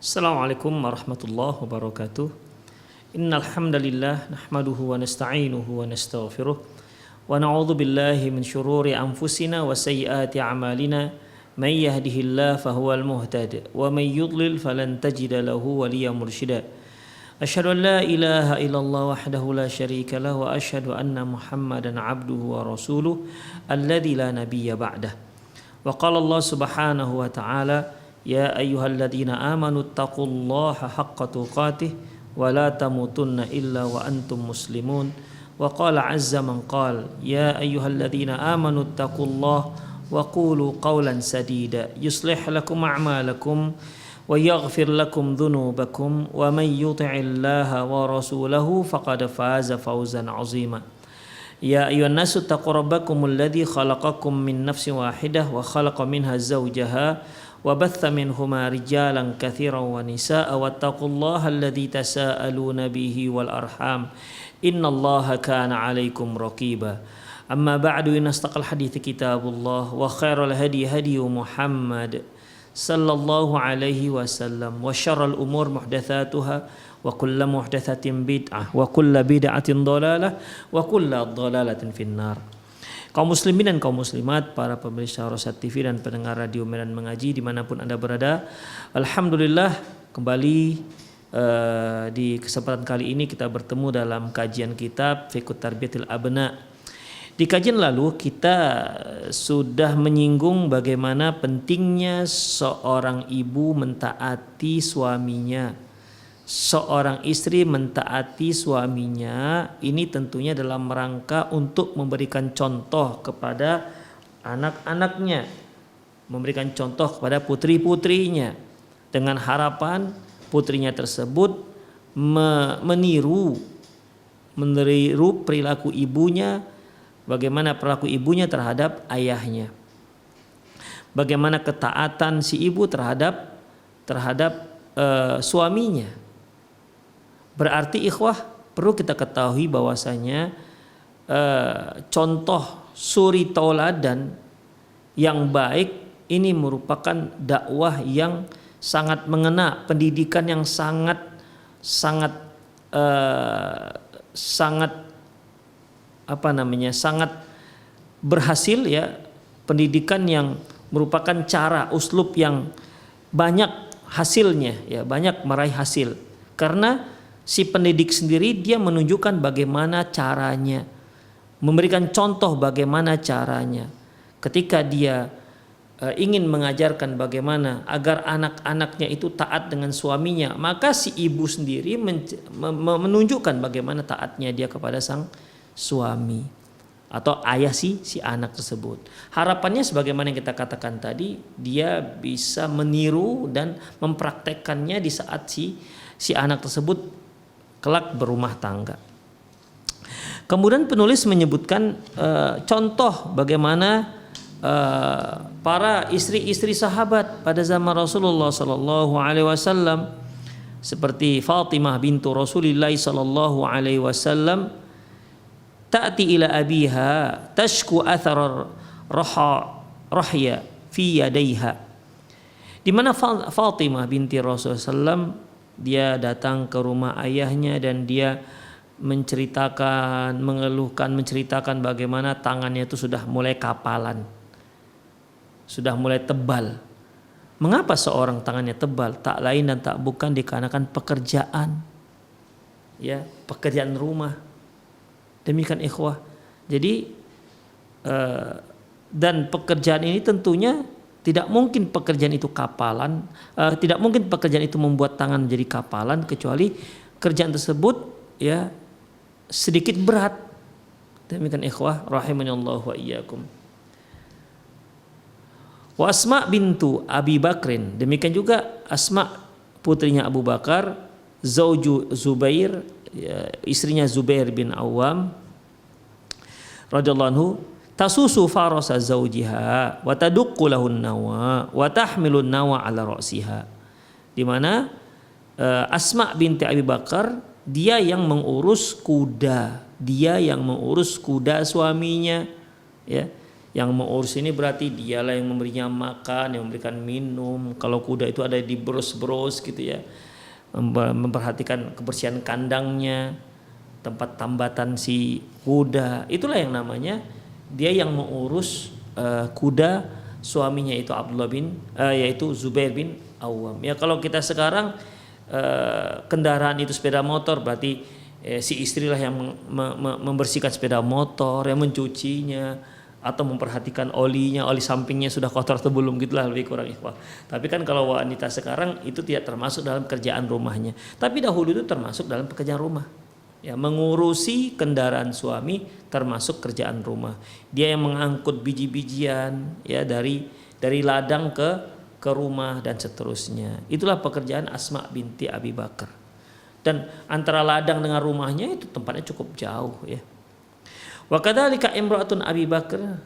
Assalamualaikum warahmatullahi wabarakatuh. Innal hamdalillah nahmaduhu wa nasta'inuhu wa nastaghfiruh wa na'udzu billahi min syururi anfusina wa sayyiati a'malina. May yahdihillahu fahuwal muhtadi wa may yudlil falan tajida lahu waliyyan mursyida. Asyhadu an la ilaha illallah wahdahu la syarika lahu wa asyhadu anna Muhammadan 'abduhu wa rasuluh alladzi la nabiyya ba'dah. Wa qala Allah subhanahu wa ta'ala ya ayyuhalladzina amanu taqullaha haqqa tuqatih wa la tamutunna illa wa antum muslimun. Wa qala azza man qala ya ayyuhalladzina amanu taqullaha wa qulu qawlan sadida yuslih lakum a'malakum wa yaghfir lakum dhunubakum wa may yuti'illaha wa rasulahu faqad faza fawzan 'azima. Ya ayyuhan nasu taqu rabbakumul ladzi khalaqakum min nafsin wahidah wa khalaqa minha zawjaha wa batha minhuma rijalan katsiran wa nisaa wattaqullaha alladzi tasaaluna bihi wal arham innallaha kana 'alaikum raqiba. Amma ba'du, inna astaqal hadithi kitabullah wa khairal hadi hadi Muhammad sallallahu alaihi wasallam wa syarral umur muhdatsatuha wa kullu muhdatsatin bid'ah wa kullu bid'atin dhalalah wa kullu dhalalatin finnar. Kaum muslimin dan kaum muslimat, para pemirsa Rosyad TV dan pendengar radio Medan Mengaji dimanapun Anda berada, alhamdulillah kembali di kesempatan kali ini kita bertemu dalam kajian kitab Fiqhut Tarbiyatil Abna. Di kajian lalu kita sudah menyinggung bagaimana pentingnya seorang ibu mentaati suaminya, seorang istri mentaati suaminya. Ini tentunya dalam rangka untuk memberikan contoh kepada anak-anaknya, memberikan contoh kepada putri-putrinya, dengan harapan putrinya tersebut meniru perilaku ibunya, bagaimana perilaku ibunya terhadap ayahnya, bagaimana ketaatan si ibu terhadap suaminya. Berarti ikhwah, perlu kita ketahui bahwasanya contoh suri tauladan yang baik ini merupakan dakwah yang sangat mengena, pendidikan yang sangat berhasil ya, pendidikan yang merupakan cara uslub yang banyak hasilnya ya, banyak meraih hasil, karena si pendidik sendiri dia menunjukkan bagaimana caranya, memberikan contoh bagaimana caranya. Ketika dia ingin mengajarkan bagaimana agar anak-anaknya itu taat dengan suaminya, maka si ibu sendiri menunjukkan bagaimana taatnya dia kepada sang suami atau ayah si anak tersebut. Harapannya sebagaimana yang kita katakan tadi, dia bisa meniru dan mempraktekkannya di saat si anak tersebut kelak berumah tangga. Kemudian penulis menyebutkan contoh bagaimana para istri-istri sahabat pada zaman Rasulullah sallallahu alaihi wasallam, seperti Fatimah bintu Rasulillah sallallahu alaihi wasallam, ta'ti ila abiha tashku athar rahya fi yadayha. Di mana Fatimah binti Rasulullah sallam, dia datang ke rumah ayahnya dan dia menceritakan bagaimana tangannya itu sudah mulai kapalan, sudah mulai tebal. Mengapa seorang tangannya tebal? Tak lain dan tak bukan dikarenakan pekerjaan, ya, pekerjaan rumah. Demikian ikhwah. Jadi dan pekerjaan ini tentunya tidak mungkin pekerjaan itu kapalan, tidak mungkin pekerjaan itu membuat tangan menjadi kapalan, kecuali kerjaan tersebut ya sedikit berat. Demikian ikhwah rahimanallahu wa iyyakum. Wa Asma bintu Abi Bakrin, demikian juga Asma putrinya Abu Bakar, zauju Zubair, ya, istrinya Zubair bin Awam radhiyallahu anhu, tasusu farasa zaujiha wa taduqqu lahun nawa wa tahmilun nawa ala ra'siha. Di mana Asma binti Abi Bakar, dia yang mengurus kuda suaminya, ya, Yang mengurus ini berarti dialah yang memberinya makan, yang memberikan minum. Kalau kuda itu ada di bros-bros gitu ya, memperhatikan kebersihan kandangnya, tempat tambatan si kuda. Itulah yang namanya dia yang mengurus kuda. Suaminya itu Abdullah yaitu Zubair bin Awam. Ya kalau kita sekarang kendaraan itu sepeda motor, berarti si istrilah yang membersihkan sepeda motor, yang mencucinya atau memperhatikan oli sampingnya sudah kotor atau belum, gitulah lebih kurang ikhwah. Tapi kan kalau wanita sekarang itu tidak termasuk dalam kerjaan rumahnya. Tapi dahulu itu termasuk dalam pekerjaan rumah. Ya, mengurusi kendaraan suami termasuk kerjaan rumah. Dia yang mengangkut biji-bijian ya dari ladang ke rumah dan seterusnya. Itulah pekerjaan Asma binti Abi Bakar. Dan antara ladang dengan rumahnya itu tempatnya cukup jauh ya. Wa kadzalika imra'atun Abi Bakar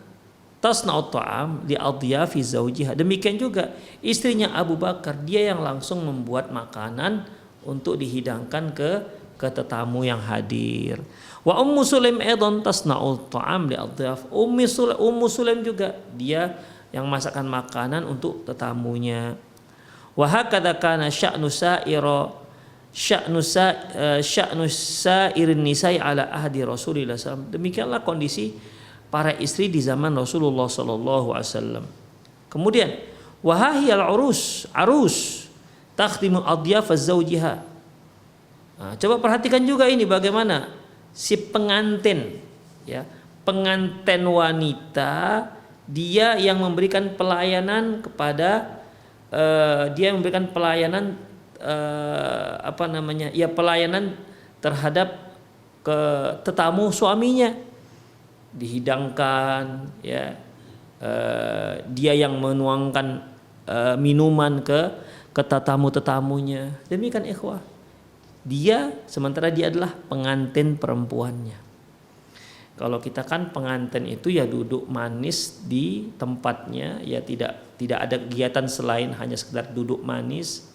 tasna'ut ta'am li adyafi zawjiha. Demikian juga istrinya Abu Bakar, dia yang langsung membuat makanan untuk dihidangkan ke tetamu yang hadir. Wa Ummu Sulaim aidan tasna'ut ta'am li adyaf. Ummu Sulaim juga dia yang masakkan makanan untuk tetamunya. Wa hakadza kana sya'nu sa'irin nisa'i ala ahdi Rasulillah SAW. Demikianlah kondisi para istri di zaman Rasulullah sallallahu alaihi wasallam. Kemudian wahiyal arus takhdimu adyaf zawjiha. Nah, coba perhatikan juga ini bagaimana si pengantin ya, pengantin wanita, dia yang memberikan pelayanan kepada pelayanan terhadap ke tetamu suaminya, dihidangkan ya, dia yang menuangkan minuman ke tetamunya. Demikian ikhwah, sementara dia adalah pengantin perempuannya. Kalau kita kan pengantin itu ya duduk manis di tempatnya, ya tidak ada kegiatan selain hanya sekedar duduk manis.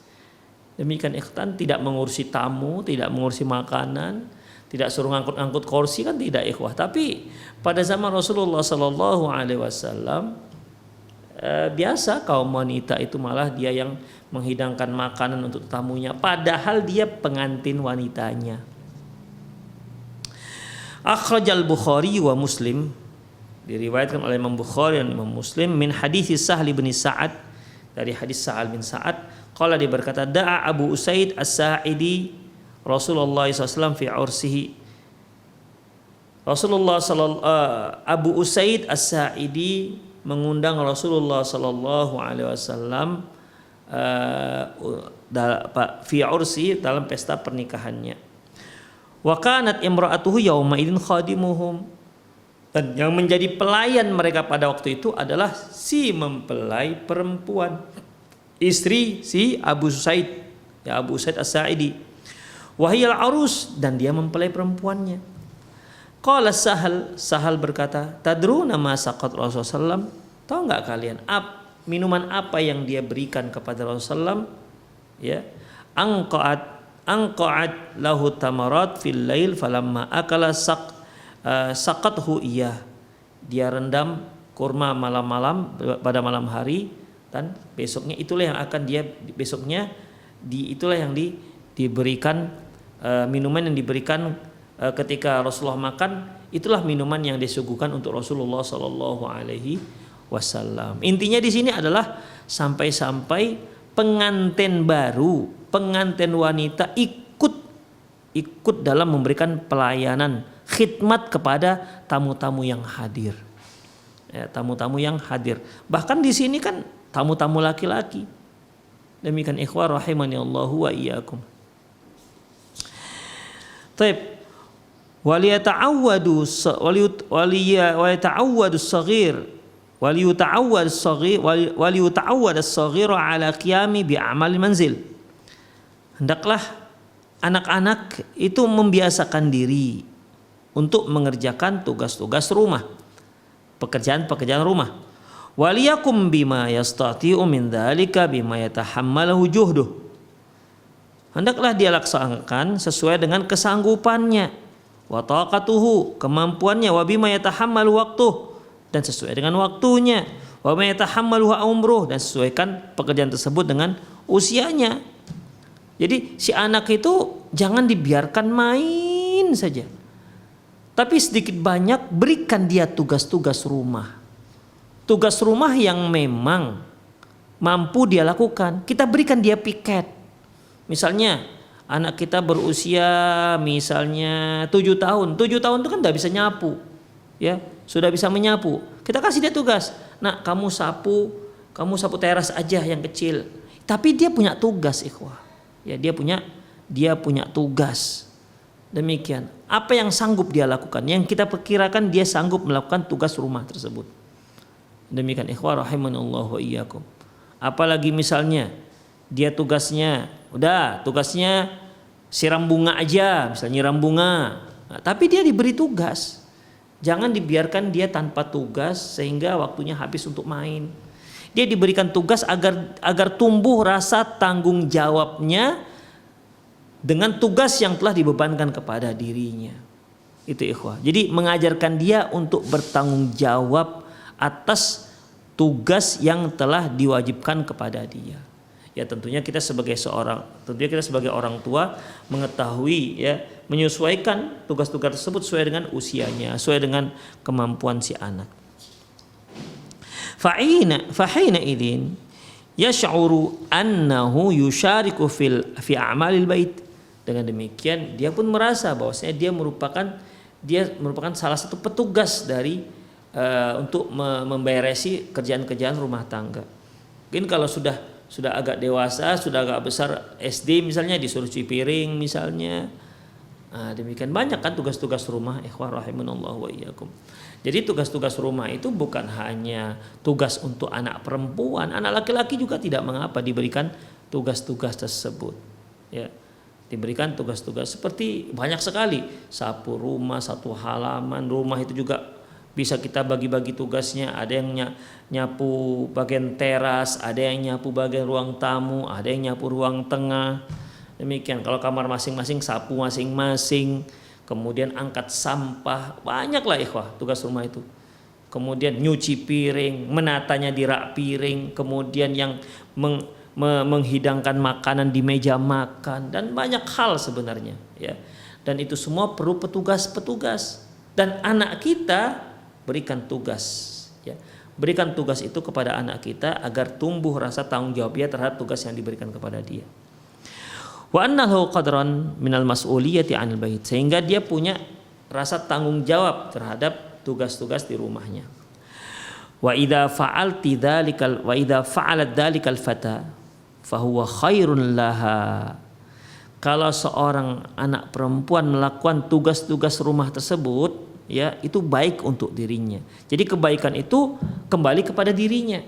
Demikian ikhwan, tidak mengurusi tamu, tidak mengurusi makanan, tidak suruh ngangkut-ngangkut kursi, kan tidak ikhwah. Tapi pada zaman Rasulullah sallallahu alaihi wasallam biasa kaum wanita itu malah dia yang menghidangkan makanan untuk tamunya, padahal dia pengantin wanitanya. Akhrajal Bukhari wa Muslim, diriwayatkan oleh Imam Bukhari dan Imam Muslim min hadits Sahal bin Sa'ad, dari hadis Sa'al bin Sa'ad, qala dia berkata, da'a Abu Usaid As-Sa'idi Rasulullah SAW fi ursihi. Abu Usaid As-Sa'idi mengundang Rasulullah sallallahu alaihi wasallam fi ursi, dalam pesta pernikahannya. Wa kanat imra'atuhu yauma idzin khadimuhum, dan yang menjadi pelayan mereka pada waktu itu adalah si mempelai perempuan, istri si Abu Usaid, ya Abu Usaid As-Sa'idi. Wahiyal arus, dan dia mempelai perempuannya. Qala Sahal berkata, tadruna ma saqat Rasulullah sallam, tahu enggak kalian minuman apa yang dia berikan kepada Rasulullah? Ya, angqa'at lahu tamarat fil lail falamma akala saqathu iyah. Dia rendam kurma malam-malam pada malam hari, dan besoknya itulah yang akan itulah yang diberikan minuman yang diberikan ketika Rasulullah makan, itulah minuman yang disuguhkan untuk Rasulullah sallallahu alaihi wasallam. Intinya di sini adalah sampai-sampai pengantin baru, pengantin wanita ikut dalam memberikan pelayanan, khidmat kepada tamu-tamu yang hadir. Ya, tamu-tamu yang hadir. Bahkan di sini kan tamu-tamu laki-laki. Demikian ikhwah rahimani Allahu wa iyyakum. Taib. Waliyata'awwadu as-saghir ala qiyami bi amal manzil. Hendaklah anak-anak itu membiasakan diri untuk mengerjakan tugas-tugas rumah, pekerjaan-pekerjaan rumah. Waliyakum bima yastati'u min dzalika bima yatahammalahu juhduh. Hendaklah dia laksanakan sesuai dengan kesanggupannya, wa taqatuhu, kemampuannya, wa bima yatahammalu waktuh, dan sesuai dengan waktunya. Wa may yatahammaluha umruh, dan sesuaikan pekerjaan tersebut dengan usianya. Jadi si anak itu jangan dibiarkan main saja. Tapi sedikit banyak berikan dia tugas-tugas rumah. Tugas rumah yang memang mampu dia lakukan. Kita berikan dia piket. Misalnya anak kita berusia misalnya 7 tahun. 7 tahun itu kan udah bisa nyapu. Ya, sudah bisa menyapu. Kita kasih dia tugas. Nah, kamu sapu teras aja yang kecil. Tapi dia punya tugas, ikhwah. Ya, dia punya tugas. Demikian. Apa yang sanggup dia lakukan? Yang kita perkirakan dia sanggup melakukan tugas rumah tersebut. Demikian, ikhwah rahimanallahu wa iyyakum. Apalagi misalnya dia tugasnya siram bunga aja, misalnya nyiram bunga. Nah, tapi dia diberi tugas. Jangan dibiarkan dia tanpa tugas sehingga waktunya habis untuk main. Dia diberikan tugas agar tumbuh rasa tanggung jawabnya dengan tugas yang telah dibebankan kepada dirinya. Itu ikhwah. Jadi mengajarkan dia untuk bertanggung jawab atas tugas yang telah diwajibkan kepada dia. Ya tentunya kita sebagai orang tua mengetahui, ya, menyesuaikan tugas-tugas tersebut sesuai dengan usianya, sesuai dengan kemampuan si anak. Fahina idin yash'uru annahu yushariku fi a'malil bait. Dengan demikian dia pun merasa bahwasanya dia merupakan salah satu petugas dari untuk memberesi kerjaan-kerjaan rumah tangga. Mungkin kalau sudah agak dewasa, sudah agak besar, SD misalnya, disuruh cuci piring misalnya. Nah, demikian banyak kan tugas-tugas rumah, ikhwah rahimanallahu wa iyyakum. Jadi tugas-tugas rumah itu bukan hanya tugas untuk anak perempuan, anak laki-laki juga tidak mengapa diberikan tugas-tugas tersebut. Ya, diberikan tugas-tugas seperti banyak sekali, sapu rumah, satu halaman rumah itu juga bisa kita bagi-bagi tugasnya. Ada yang nyapu bagian teras, ada yang nyapu bagian ruang tamu, ada yang nyapu ruang tengah. Demikian, kalau kamar masing-masing sapu masing-masing. Kemudian angkat sampah, banyaklah ikhwah tugas rumah itu. Kemudian nyuci piring, menatanya di rak piring, kemudian yang menghidangkan makanan di meja makan, dan banyak hal sebenarnya, ya. Dan itu semua perlu petugas-petugas. Dan anak kita berikan tugas, ya. Berikan tugas itu kepada anak kita agar tumbuh rasa tanggung jawabnya terhadap tugas yang diberikan kepada dia. Wa annahu qadran minal mas'uliyati 'anil bait, sehingga dia punya rasa tanggung jawab terhadap tugas-tugas di rumahnya. Wa idza fa'alat dzalikal fata fahuwa khairun laha. Kalau seorang anak perempuan melakukan tugas-tugas rumah tersebut, ya, itu baik untuk dirinya. Jadi kebaikan itu kembali kepada dirinya,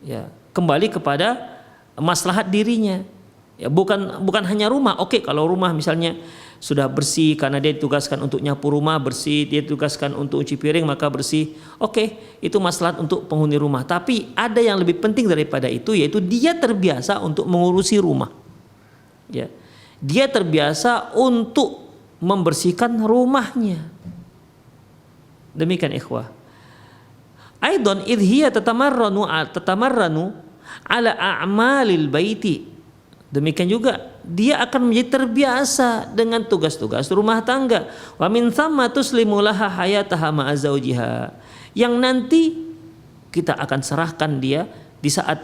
ya, kembali kepada maslahat dirinya. Ya, bukan hanya rumah. Oke, kalau rumah misalnya sudah bersih karena dia ditugaskan untuk nyapu rumah, bersih, dia ditugaskan untuk cuci piring maka bersih. Oke, itu maslahat untuk penghuni rumah. Tapi ada yang lebih penting daripada itu, yaitu dia terbiasa untuk mengurusi rumah. Ya. Dia terbiasa untuk membersihkan rumahnya. Demikian ikhwah. Aidan idh hiya tatamarranu ala a'malil baiti. Demikian juga dia akan menjadi terbiasa dengan tugas-tugas rumah tangga. Wa min thamma tuslimu laha hayataha ma'a zawjiha. Yang nanti kita akan serahkan dia di saat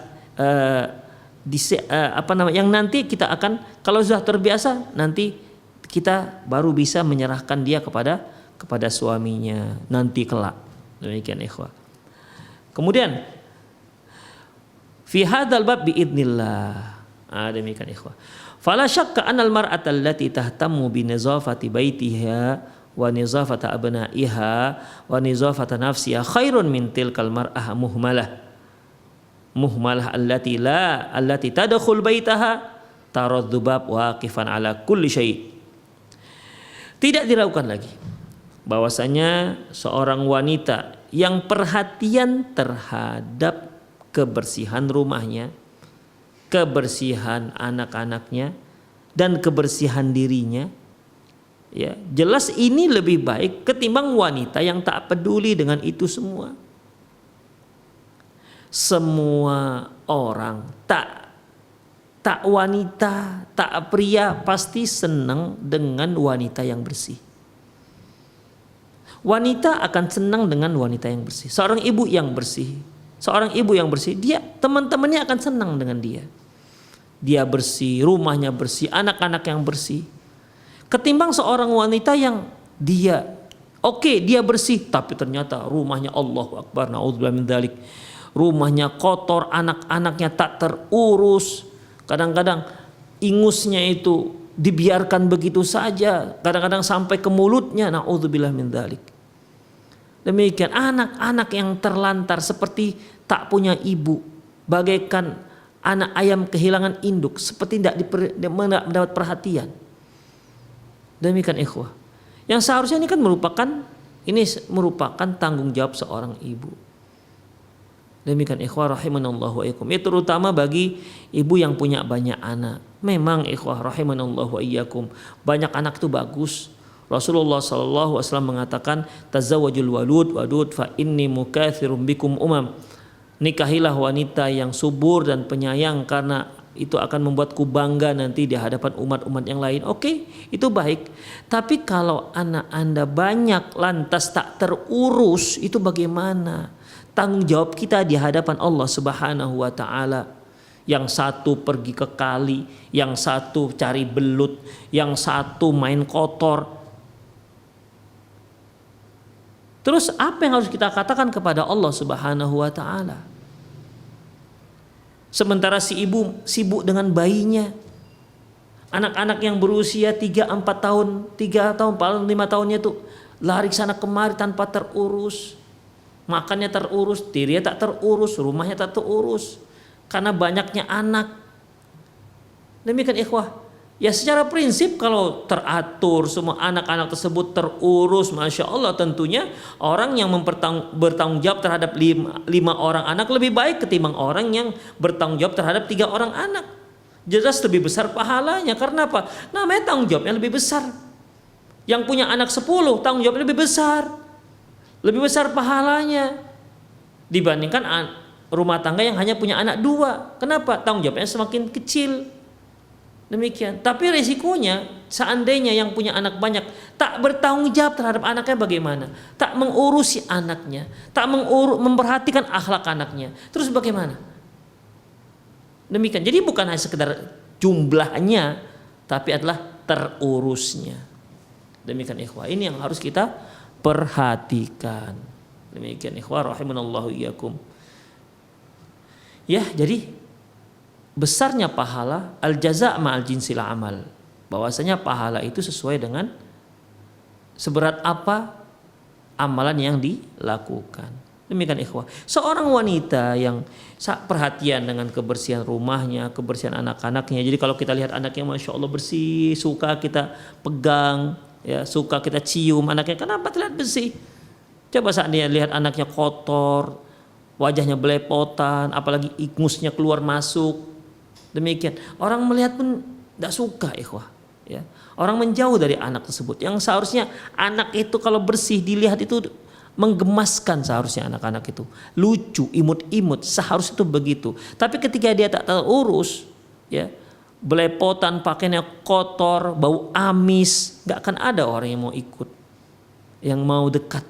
yang nanti kita akan, kalau sudah terbiasa, nanti kita baru bisa menyerahkan dia kepada suaminya nanti kelak. Demikian ikhwah. Kemudian fi hadzal bab biidznillah. Demikian ikhwah. Fala syakka anal mar'ata allati tahtammu bi nizafati baitiha wa nizafati abna'iha wa nizafati nafsiha khairun min tilkal mar'ah muhmalah allati tadkhul baitaha taradhubab waqifan ala kulli syai'. Tidak diragukan lagi bahwasanya seorang wanita yang perhatian terhadap kebersihan rumahnya, kebersihan anak-anaknya, dan kebersihan dirinya, ya, jelas ini lebih baik ketimbang wanita yang tak peduli dengan itu semua. semua orang, tak wanita, tak pria pasti senang dengan wanita yang bersih. Wanita akan senang dengan wanita yang bersih. Seorang ibu yang bersih, dia teman-temannya akan senang dengan dia. Dia bersih, rumahnya bersih, anak-anak yang bersih. Ketimbang seorang wanita yang dia bersih, tapi ternyata rumahnya, Allahu Akbar, naudzubillah min dzalik, rumahnya kotor, anak-anaknya tak terurus. Kadang-kadang ingusnya itu dibiarkan begitu saja, kadang-kadang sampai ke mulutnya, naudzubillah min dzalik. Demikian anak-anak yang terlantar seperti tak punya ibu, bagaikan anak ayam kehilangan induk, seperti tidak mendapat perhatian. Demikian ikhwah. Yang seharusnya ini kan merupakan tanggung jawab seorang ibu. Demikian ikhwah rahimanallahu wa iyyakum. Itu terutama bagi ibu yang punya banyak anak. Memang ikhwah rahimanallahu wa iyyakum, banyak anak itu bagus. Rasulullah SAW mengatakan, tazawwajul wadud fa inni mukatsirum bikum umam. Nikahilah wanita yang subur dan penyayang, karena itu akan membuatku bangga nanti di hadapan umat-umat yang lain. Oke, itu baik. Tapi kalau anak Anda banyak lantas tak terurus, itu bagaimana? Tanggung jawab kita di hadapan Allah Subhanahu wa taala. Yang satu pergi ke kali, yang satu cari belut, yang satu main kotor. Terus apa yang harus kita katakan kepada Allah Subhanahu wa taala? Sementara si ibu sibuk dengan bayinya. Anak-anak yang berusia 3-4 tahun, 3 tahun, paling 5 tahunnya tuh lari sana kemari tanpa terurus. Makannya terurus, dirinya tak terurus, rumahnya tak terurus. Karena banyaknya anak. Demikian ikhwah. Ya secara prinsip kalau teratur semua anak-anak tersebut terurus, Masya Allah, tentunya orang yang bertanggung jawab terhadap 5 orang anak lebih baik ketimbang orang yang bertanggung jawab terhadap 3 orang anak. Jelas lebih besar pahalanya. Karena apa? Namanya tanggung jawabnya lebih besar. Yang punya anak 10 tanggung jawabnya lebih besar. Lebih besar pahalanya dibandingkan rumah tangga yang hanya punya anak 2. Kenapa? Tanggung jawabnya semakin kecil. Demikian. Tapi resikonya seandainya yang punya anak banyak tak bertanggung jawab terhadap anaknya bagaimana? Tak mengurusi anaknya, tak memperhatikan akhlak anaknya. Terus bagaimana? Demikian. Jadi bukan hanya sekedar jumlahnya, tapi adalah terurusnya. Demikian ikhwah. Ini yang harus kita perhatikan. Demikian ikhwah rahimanallahu iyyakum. Ya, jadi besarnya pahala al-jaza' ma'al jinsil amal. Bahwasanya pahala itu sesuai dengan seberat apa amalan yang dilakukan. Demikian ikhwah. Seorang wanita yang perhatian dengan kebersihan rumahnya, kebersihan anak-anaknya. Jadi kalau kita lihat anaknya Masya Allah bersih, suka kita pegang, ya, suka kita cium anaknya. Kenapa terlihat bersih? Coba saat dia lihat anaknya kotor, wajahnya belepotan, apalagi ingusnya keluar masuk. Demikian, orang melihat pun tidak suka ikhwah. Ya. Orang menjauh dari anak tersebut. Yang seharusnya anak itu kalau bersih dilihat itu menggemaskan, seharusnya anak-anak itu lucu, imut-imut, seharusnya itu begitu. Tapi ketika dia tak terurus, ya, belepotan, pakaiannya kotor, bau amis, nggak akan ada orang yang mau ikut, yang mau dekat.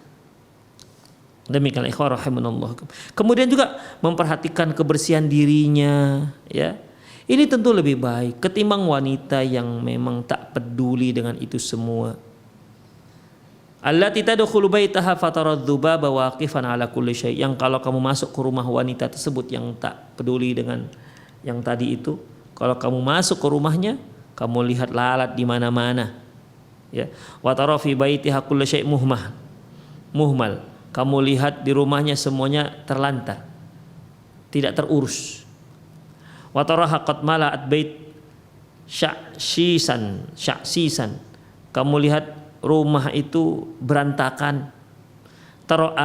Demikian ikhwah rahimanallah. Kemudian juga memperhatikan kebersihan dirinya, ya. Ini tentu lebih baik ketimbang wanita yang memang tak peduli dengan itu semua. Allati tadkhulu baitaha fataradh dzubaba waqifan ala kulli syai'. Yang kalau kamu masuk ke rumah wanita tersebut yang tak peduli dengan yang tadi itu, kalau kamu masuk ke rumahnya, kamu lihat lalat di mana-mana. Ya. Wa tara fi baitiha kulli syai' muhmal. Kamu lihat di rumahnya semuanya terlantar, tidak terurus. Wa taraha qad mala'at bait sya'sisan. Kamu lihat rumah itu berantakan. Taro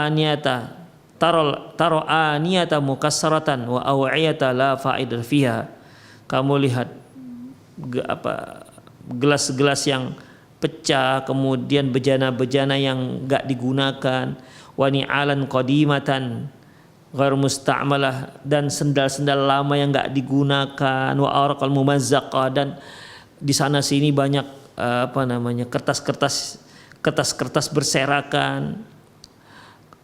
aniyata mukassaratan wa aw'iyata la fa'idah fiha. Kamu lihat gelas-gelas yang pecah, kemudian bejana-bejana yang enggak digunakan, wa ni'alan qadimatan, ghair musta'malah, dan sendal-sendal lama yang enggak digunakan, wa arqal mumazzaqah, dan di sana sini banyak kertas-kertas berserakan,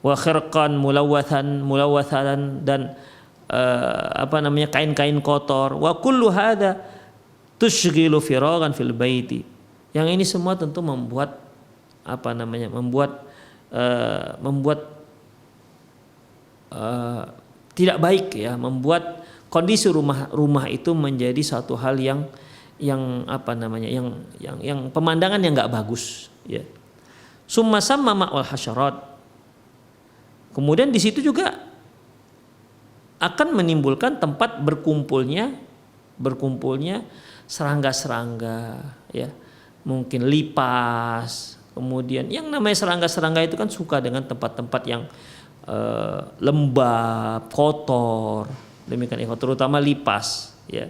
wa khirqan mulawathan, dan kain-kain kotor, wa kullu hadza tushghilu firagan fil baiti. Yang ini semua tentu membuat tidak baik ya, membuat kondisi rumah itu menjadi satu hal yang pemandangan yang enggak bagus ya. Summa samma ma'al hasyarat. Kemudian di situ juga akan menimbulkan tempat berkumpulnya serangga-serangga ya. Mungkin lipas. Kemudian yang namanya serangga-serangga itu kan suka dengan tempat-tempat yang lembab, kotor. Demikian terutama lipas ya.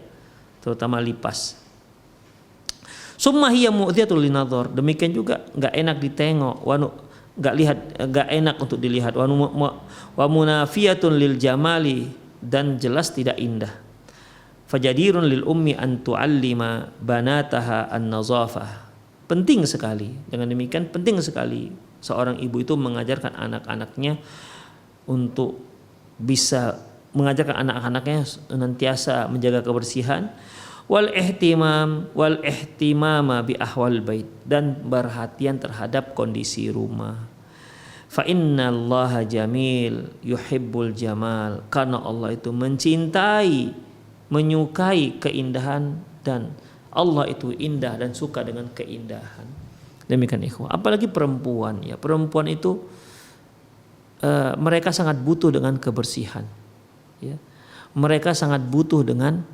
Terutama lipas. Summa hiya mu'dhiyatul linadhar. Demikian juga enggak enak ditengok, enggak enak untuk dilihat. Wa munafiyatun lil jamali, dan jelas tidak indah. Fajadirun lil ummi an tu'allima banataha an-nazafah. Penting sekali. Dengan demikian penting sekali seorang ibu itu mengajarkan anak-anaknya untuk bisa mengajarkan anak-anaknya senantiasa menjaga kebersihan, wal ihtimama bi ahwal bait, dan perhatian terhadap kondisi rumah. Fa innallaha jamil yuhibbul jamal, karena Allah itu mencintai, menyukai keindahan, dan Allah itu indah dan suka dengan keindahan. Demikian ikhwah. Apalagi perempuan ya. Perempuan itu mereka sangat butuh dengan kebersihan. Ya. Mereka sangat butuh dengan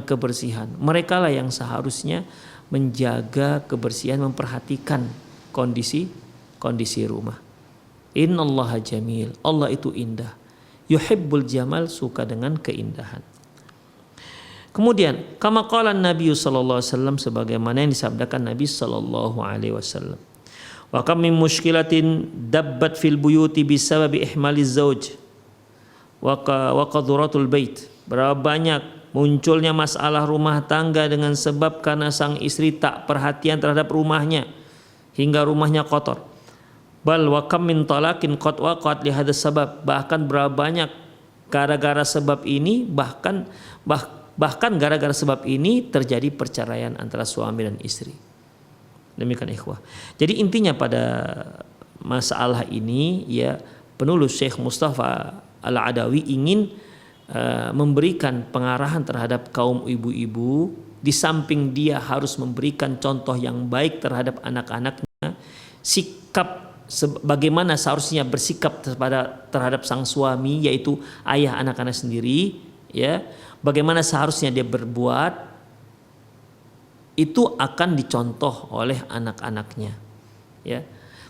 kebersihan. Mereka lah yang seharusnya menjaga kebersihan, memperhatikan kondisi rumah. Innallaha jamil. Allah itu indah. Yuhibbul jamal, suka dengan keindahan. Kemudian kama qala Nabi sallallahu alaihi wasallam, sebagaimana yang disabdakan Nabi sallallahu alaihi wasallam. Wa kam min mushkilatin dabbat fil buyuti bisababi ihmaliz zauj wa qaduratul bait. Berapa banyak munculnya masalah rumah tangga dengan sebab karena sang istri tak perhatian terhadap rumahnya hingga rumahnya kotor. Bal wa kam min talaqin qad waqat li hadzal sabab. Bahkan berapa banyak gara-gara sebab ini, bahkan gara-gara sebab ini terjadi perceraian antara suami dan istri. Demikian ikhwah. Jadi intinya pada masalah ini ya, penulis Syekh Mustafa Al-Adawi ingin memberikan pengarahan terhadap kaum ibu-ibu. Di samping dia harus memberikan contoh yang baik terhadap anak-anaknya, sikap bagaimana seharusnya bersikap terhadap sang suami, yaitu ayah anak-anak sendiri ya. Bagaimana seharusnya dia berbuat, itu akan dicontoh oleh anak-anaknya ya.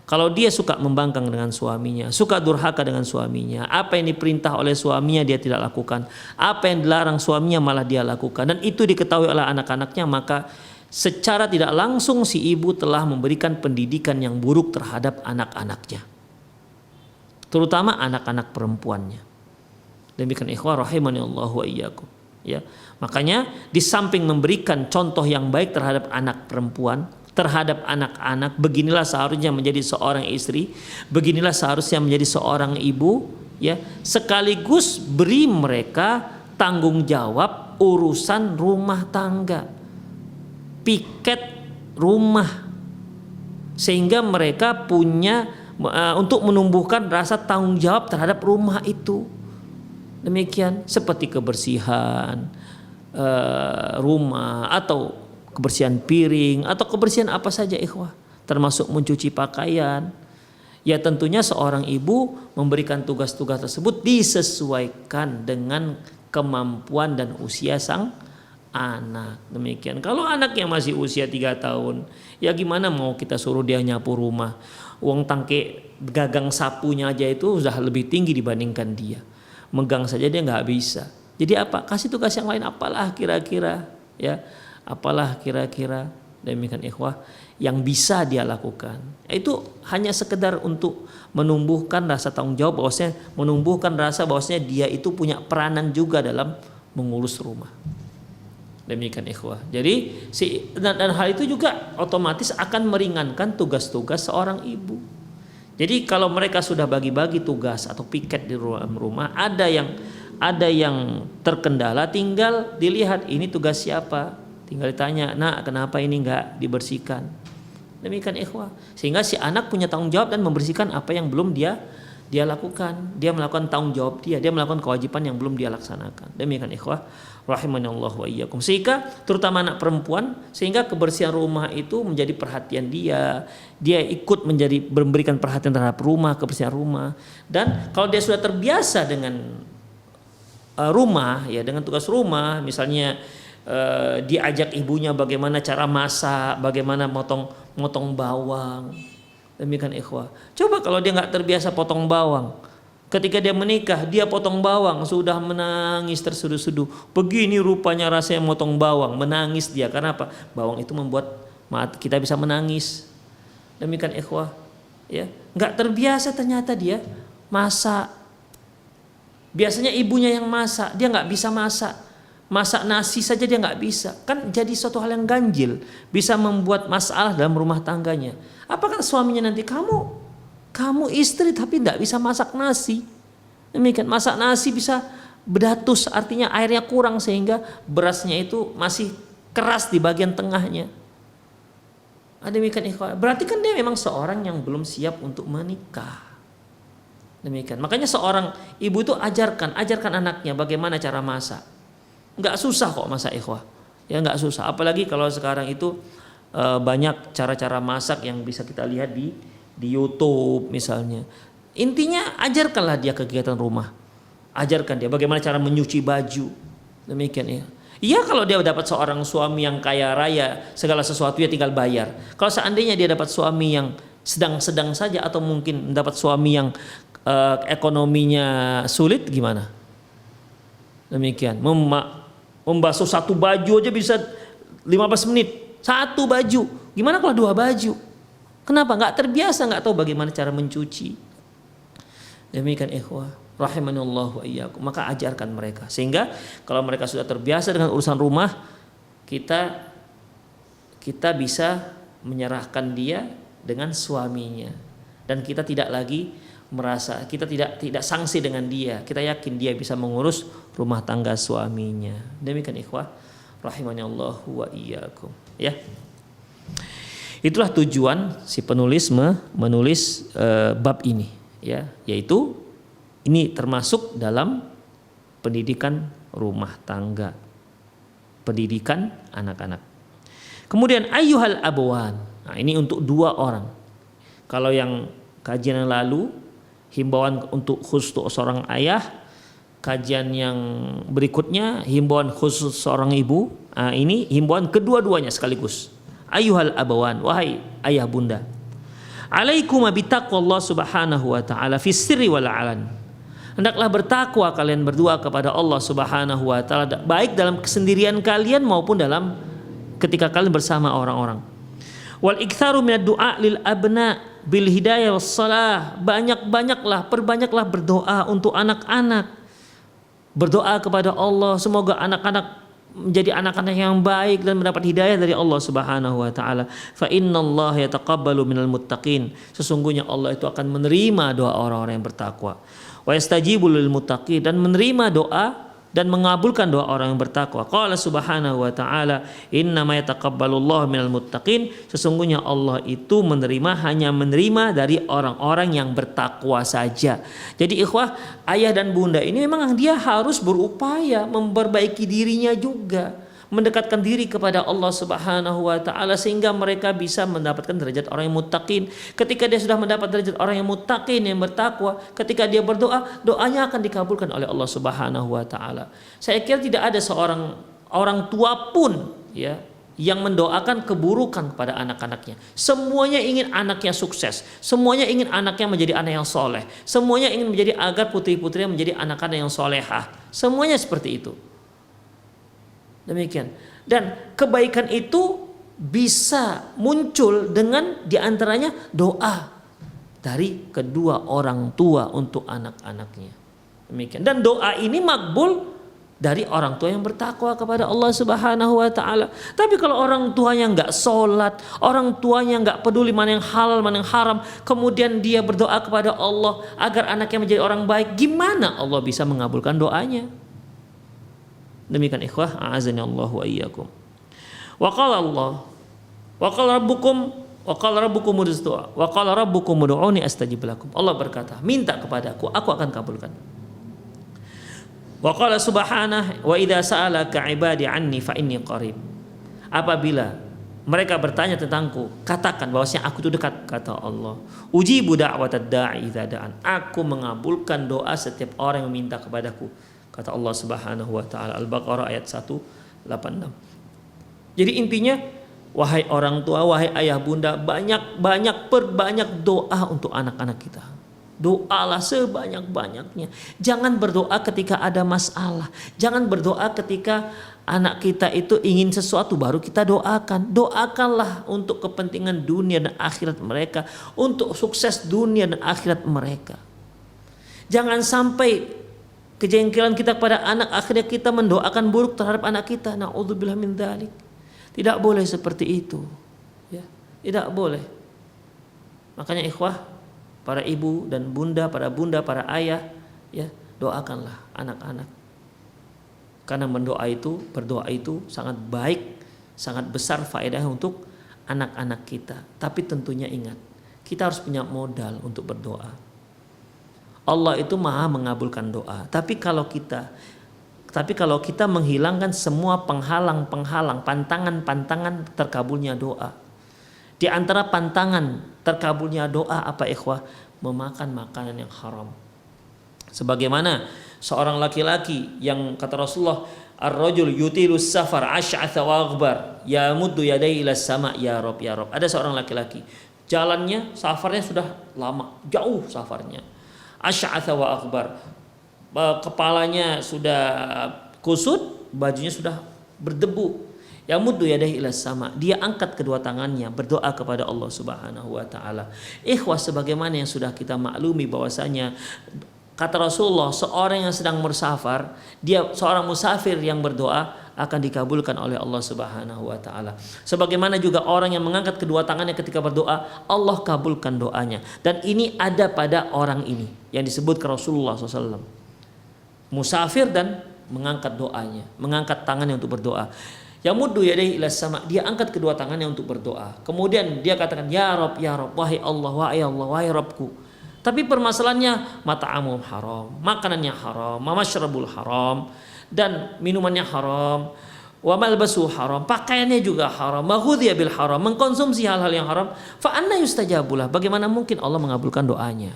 Kalau dia suka membangkang dengan suaminya, suka durhaka dengan suaminya, apa yang diperintah oleh suaminya dia tidak lakukan, apa yang dilarang suaminya malah dia lakukan, dan itu diketahui oleh anak-anaknya, maka secara tidak langsung si ibu telah memberikan pendidikan yang buruk terhadap anak-anaknya, terutama anak-anak perempuannya. Demikian ikhwah rahimani Allah wa iyyakum. Ya, makanya di samping memberikan contoh yang baik terhadap anak perempuan, terhadap anak-anak, beginilah seharusnya menjadi seorang istri, beginilah seharusnya menjadi seorang ibu, ya, sekaligus beri mereka tanggung jawab urusan rumah tangga, piket rumah, sehingga mereka punya untuk menumbuhkan rasa tanggung jawab terhadap rumah itu. Demikian seperti kebersihan rumah, atau kebersihan piring, atau kebersihan apa saja ikhwah, termasuk mencuci pakaian. Ya tentunya seorang ibu memberikan tugas-tugas tersebut disesuaikan dengan kemampuan dan usia sang anak. Demikian. Kalau anak yang masih usia 3 tahun, ya gimana mau kita suruh dia nyapu rumah? Uang tangke gagang sapunya aja itu sudah lebih tinggi dibandingkan dia. Megang saja dia nggak bisa. Jadi apa? Kasih tugas yang lain, apalah kira-kira, ya, apalah kira-kira. Demikian ikhwah. yang bisa dia lakukan. Itu hanya sekedar untuk menumbuhkan rasa tanggung jawab, menumbuhkan rasa bahwasanya dia itu punya peranan juga dalam mengurus rumah. Demikian ikhwah. Jadi dan hal itu juga otomatis akan meringankan tugas-tugas seorang ibu. Jadi kalau mereka sudah bagi-bagi tugas atau piket di rumah, ada yang terkendala, tinggal dilihat ini tugas siapa. Tinggal ditanya, "Nak, kenapa ini enggak dibersihkan?" Demikian ikhwah. Sehingga si anak punya tanggung jawab dan membersihkan apa yang belum dia lakukan. Dia melakukan tanggung jawab dia melakukan kewajiban yang belum dia laksanakan. Demikian ikhwah rahimanallahu wa iyyakum. Sehingga terutama anak perempuan, sehingga kebersihan rumah itu menjadi perhatian dia. Dia ikut memberikan perhatian terhadap rumah, kebersihan rumah. Dan kalau dia sudah terbiasa dengan rumah, ya dengan tugas rumah, misalnya diajak ibunya bagaimana cara masak, bagaimana motong bawang. Demikian ikhwah. Coba kalau dia nggak terbiasa potong bawang, ketika dia menikah dia potong bawang sudah menangis tersuduh-suduh. Begini rupanya rasanya motong bawang, menangis dia karena apa? Bawang itu membuat kita bisa menangis. Demikian ikhwah. Ya, nggak terbiasa ternyata dia masak. Biasanya ibunya yang masak, dia nggak bisa masak. Masak nasi saja dia nggak bisa, kan jadi suatu hal yang ganjil, bisa membuat masalah dalam rumah tangganya. Apakah suaminya nanti kamu istri tapi tidak bisa masak nasi? Demikian, masak nasi bisa berdatus, artinya airnya kurang sehingga berasnya itu masih keras di bagian tengahnya. Demikian ikhwan, berarti kan dia memang seorang yang belum siap untuk menikah. Demikian, makanya seorang ibu itu ajarkan anaknya bagaimana cara masak. Nggak susah kok masak ikhwah, ya nggak susah. Apalagi kalau sekarang itu banyak cara-cara masak yang bisa kita lihat di YouTube misalnya. Intinya ajarkanlah dia kegiatan rumah, ajarkan dia bagaimana cara menyuci baju. Demikian ya. Iya kalau dia dapat seorang suami yang kaya raya, segala sesuatunya tinggal bayar. Kalau seandainya dia dapat suami yang sedang-sedang saja atau mungkin dapat suami yang ekonominya sulit, gimana? Demikian, membasuh satu baju aja bisa 15 menit. Satu baju. Gimana kalau 2 baju? Kenapa? Nggak terbiasa, nggak tahu bagaimana cara mencuci. Demikian ikhwah rahimanallahu wa iyyakum. Maka ajarkan mereka. Sehingga kalau mereka sudah terbiasa dengan urusan rumah, kita bisa menyerahkan dia dengan suaminya. Dan kita tidak lagi merasa, kita tidak sanksi dengan dia. Kita yakin dia bisa mengurus rumah tangga suaminya. Demikian ikhwah rahimanallahu wa iyyakum. Ya. Itulah tujuan si penulis menulis bab ini, ya, yaitu ini termasuk dalam pendidikan rumah tangga, pendidikan anak-anak. Kemudian ayyuhal abwan. Nah, ini untuk 2 orang. Kalau yang kajian yang lalu himbauan untuk khusus seorang ayah, kajian yang berikutnya himbauan khusus seorang ibu. Nah, ini himbauan kedua-duanya sekaligus. Ayyuhal abawan, wahai ayah bunda, alaikum bitaqwallah subhanahu wa ta'ala fis sirri wal alan. Hendaklah bertakwa kalian berdua kepada Allah subhanahu wa ta'ala, baik dalam kesendirian kalian maupun dalam ketika kalian bersama orang-orang. Wal iktsaru minad du'a lil abna bil hidayah was salah. Perbanyaklah berdoa untuk anak-anak. Berdoa kepada Allah semoga anak-anak menjadi anak-anak yang baik dan mendapat hidayah dari Allah Subhanahu wa taala. Fa innallaha yataqabbalu minal muttaqin. Sesungguhnya Allah itu akan menerima doa orang-orang yang bertakwa. Wa yastajibu lil muttaqin, dan menerima doa dan mengabulkan doa orang yang bertakwa. Qala subhanahu wa ta'ala, innama yataqabbalullahu minal muttaqin. Sesungguhnya Allah itu hanya menerima dari orang-orang yang bertakwa saja. Jadi ikhwah, ayah dan bunda ini memang dia harus berupaya memperbaiki dirinya juga, mendekatkan diri kepada Allah Subhanahu wa taala sehingga mereka bisa mendapatkan derajat orang yang muttaqin. Ketika dia sudah mendapat derajat orang yang muttaqin, yang bertakwa, ketika dia berdoa, doanya akan dikabulkan oleh Allah Subhanahu wa taala. Saya kira tidak ada seorang orang tua pun ya yang mendoakan keburukan kepada anak-anaknya. Semuanya ingin anaknya sukses, semuanya ingin anaknya menjadi anak yang soleh, semuanya ingin menjadi agar putri-putrinya menjadi anak-anak yang solehah. Semuanya seperti itu. Demikian. Dan kebaikan itu bisa muncul dengan diantaranya doa dari kedua orang tua untuk anak-anaknya. Demikian. Dan doa ini makbul dari orang tua yang bertakwa kepada Allah Subhanahu wa taala. Tapi kalau orang tuanya enggak sholat, orang tuanya enggak peduli mana yang halal, mana yang haram, kemudian dia berdoa kepada Allah agar anaknya menjadi orang baik, gimana Allah bisa mengabulkan doanya? Demikian ikhwah, a'azani Allah wa iyyakum. Wa qala Allah, wa qala rabbukum ud'uuni, wa qala rabbukum ud'uuni astajib lakum. Allah berkata, minta kepadaku, aku akan kabulkan. Wa qala subhanahu wa idza sa'alaka 'ibadi 'anni fa inni qarib. Apabila mereka bertanya tentangku, katakan bahwasanya aku itu dekat, kata Allah. Ujibu da'watad da'i idza da'an. Aku mengabulkan doa setiap orang yang meminta kepadaku, kata Allah Subhanahu wa taala. Al-Baqarah ayat 186. Jadi intinya, wahai orang tua, wahai ayah bunda, perbanyak doa untuk anak-anak kita. Doalah sebanyak-banyaknya. Jangan berdoa ketika ada masalah. Jangan berdoa ketika anak kita itu ingin sesuatu baru kita doakan. Doakanlah untuk kepentingan dunia dan akhirat mereka, untuk sukses dunia dan akhirat mereka. Jangan sampai kejengkelan kita kepada anak, akhirnya kita mendoakan buruk terhadap anak kita. Na'udzubillah min dzalik. Tidak boleh seperti itu. Ya, tidak boleh. Makanya ikhwah, para ibu dan bunda, para bunda, para ayah, ya, doakanlah anak-anak. Karena berdoa itu sangat baik, sangat besar faedahnya untuk anak-anak kita. Tapi tentunya ingat, kita harus punya modal untuk berdoa. Allah itu Maha mengabulkan doa. Tapi kalau kita menghilangkan semua penghalang-penghalang, pantangan-pantangan terkabulnya doa. Di antara pantangan terkabulnya doa apa ikhwah? Memakan makanan yang haram. Sebagaimana seorang laki-laki yang kata Rasulullah, ar-rajul yutilus safar asy'atha wa aghbar yamuddu yadayhi ila sama ya Rabb ya Rabb. Ada seorang laki-laki, jalannya, safarnya sudah lama, jauh safarnya. Asy'atha wa aghbar. Kepalanya sudah kusut, bajunya sudah berdebu. Ya muddu yadayhi ila sama, dia angkat kedua tangannya berdoa kepada Allah Subhanahu wa taala. Ikhwah, sebagaimana yang sudah kita maklumi bahwasanya kata Rasulullah, seorang yang sedang bersafar, dia seorang musafir yang berdoa akan dikabulkan oleh Allah Subhanahu wa taala. Sebagaimana juga orang yang mengangkat kedua tangannya ketika berdoa, Allah kabulkan doanya. Dan ini ada pada orang ini yang disebut ke Rasulullah SAW. Musafir dan mengangkat doanya, mengangkat tangannya untuk berdoa. Yamuddu yadayhi ila sama, dia angkat kedua tangannya untuk berdoa. Kemudian dia katakan, ya Rabb, wahai Allah, wahai Rabbku. Tapi permasalahannya, mata'amum haram, makanannya haram, mamasyrabul haram, dan minumannya haram, wa malbasu haram, pakaiannya juga haram, maghudhiya bil haram, mengkonsumsi hal-hal yang haram. Fa anna yustajabulah, bagaimana mungkin Allah mengabulkan doanya?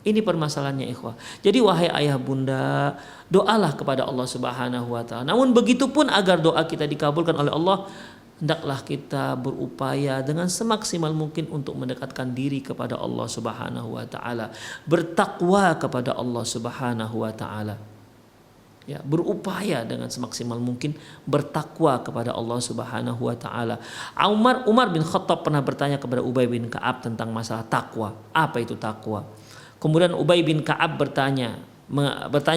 Ini permasalahannya ikhwah. Jadi wahai ayah bunda, doalah kepada Allah Subhanahu wa taala. Namun begitupun agar doa kita dikabulkan oleh Allah, hendaklah kita berupaya dengan semaksimal mungkin untuk mendekatkan diri kepada Allah Subhanahu wa taala, bertakwa kepada Allah Subhanahu wa taala. Ya, berupaya dengan semaksimal mungkin bertakwa kepada Allah Subhanahu wa taala. Umar bin Khattab pernah bertanya kepada Ubay bin Ka'ab tentang masalah takwa. Apa itu takwa? Kemudian Ubay bin Ka'ab bertanya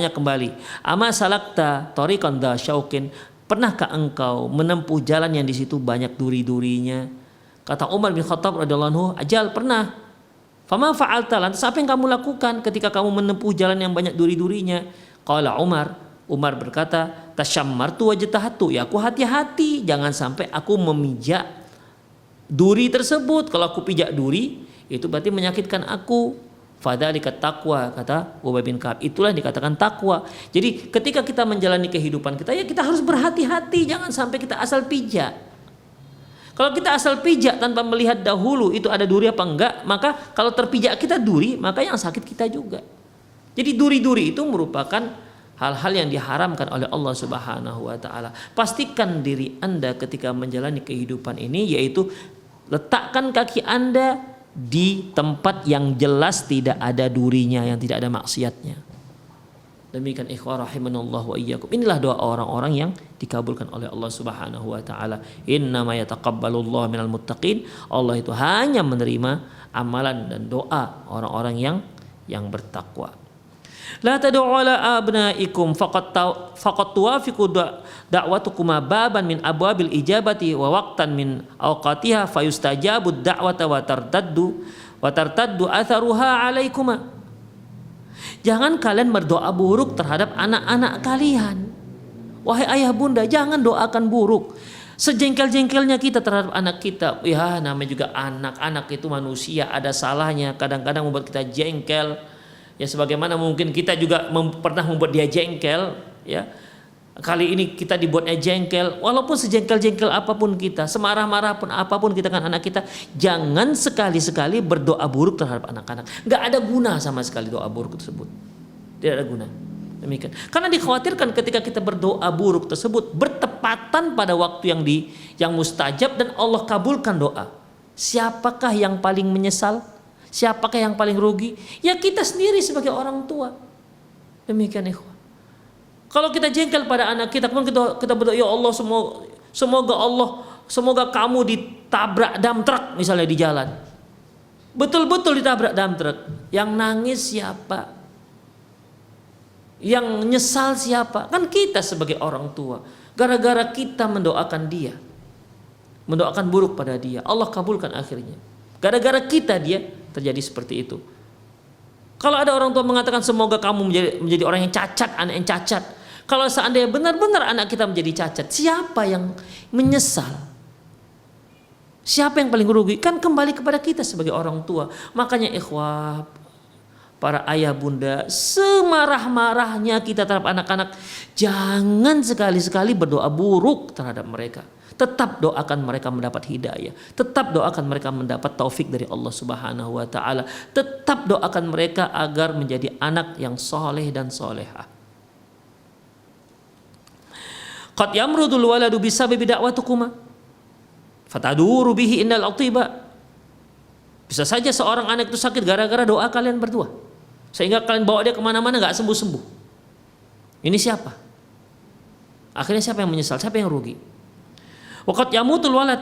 kembali, ama salakta tariqan dha syauqin, pernahkah engkau menempuh jalan yang di situ banyak duri-durinya? Kata Umar bin Khattab radhiyallahu anhu, ajal pernah. Fama fa'alta, lantas apa yang kamu lakukan ketika kamu menempuh jalan yang banyak duri-durinya? Qala Umar berkata, tasyammartu wajtahatu, ya aku hati-hati jangan sampai aku memijak duri tersebut. Kalau aku pijak duri, itu berarti menyakitkan aku. Fadzalika taqwa, kata Ubay bin Ka'ab, itulah yang dikatakan takwa. Jadi ketika kita menjalani kehidupan kita, ya kita harus berhati-hati, jangan sampai kita asal pijak. Kalau kita asal pijak tanpa melihat dahulu itu ada duri apa enggak, maka kalau terpijak kita duri, maka yang sakit kita juga. Jadi duri-duri itu merupakan hal-hal yang diharamkan oleh Allah Subhanahu wa taala. Pastikan diri Anda ketika menjalani kehidupan ini, yaitu letakkan kaki Anda di tempat yang jelas tidak ada durinya, yang tidak ada maksiatnya. Demikian ikhwah rahimanallah wa iyyakum. Inilah doa orang-orang yang dikabulkan oleh Allah Subhanahu wa taala. Innama yataqabbalullahu minal muttaqin. Allah itu hanya menerima amalan dan doa orang-orang yang bertakwa. La tad'u ala abnaikum faqad tuwafiqu da'watukuma baban min abwabil ijabati wa waqtan min awqatiha fayustajabu da'wata wa tartaddu atharuha alaikuma. Jangan kalian berdoa buruk terhadap anak-anak kalian. Wahai ayah bunda, jangan doakan buruk. Sejengkel-jengkelnya kita terhadap anak kita, ya namanya juga anak itu manusia, ada salahnya. Kadang-kadang membuat kita jengkel. Ya sebagaimana mungkin kita juga pernah membuat dia jengkel, ya. Kali ini kita dibuatnya jengkel, walaupun sejengkel-jengkel apapun kita, semarah-marah pun apapun kita kan anak kita, jangan sekali-sekali berdoa buruk terhadap anak-anak. Gak ada guna sama sekali doa buruk tersebut. Tidak ada guna. Demikian. Karena dikhawatirkan ketika kita berdoa buruk tersebut bertepatan pada waktu yang mustajab dan Allah kabulkan doa. Siapakah yang paling menyesal? Siapakah yang paling rugi? Ya kita sendiri sebagai orang tua. Demikian ikhwan. Kalau kita jengkel pada anak kita, kemudian kita berdoa, ya Allah semoga kamu ditabrak dump truck misalnya di jalan. Betul-betul ditabrak dump truck. Yang nangis siapa? Yang nyesal siapa? Kan kita sebagai orang tua. Gara-gara kita mendoakan dia, mendoakan buruk pada dia, Allah kabulkan akhirnya. Gara-gara kita dia terjadi seperti itu. Kalau ada orang tua mengatakan semoga kamu menjadi orang yang cacat, anak yang cacat. Kalau seandainya benar-benar anak kita menjadi cacat, siapa yang menyesal? Siapa yang paling rugi? Kan kembali kepada kita sebagai orang tua. Makanya ikhwah, para ayah bunda, semarah-marahnya kita terhadap anak-anak, jangan sekali-sekali berdoa buruk terhadap mereka. Tetap doakan mereka mendapat hidayah. Tetap doakan mereka mendapat taufik dari Allah Subhanahu wa taala. Tetap doakan mereka agar menjadi anak yang soleh dan solehah. Qad yamrudul waladu bisababi da'watukuma fataduru bihi innal atiba. Bisa saja seorang anak itu sakit gara-gara doa kalian berdua, sehingga kalian bawa dia kemana-mana gak sembuh-sembuh. Ini siapa? Akhirnya siapa yang menyesal? Siapa yang rugi? Waqad yamutul walad.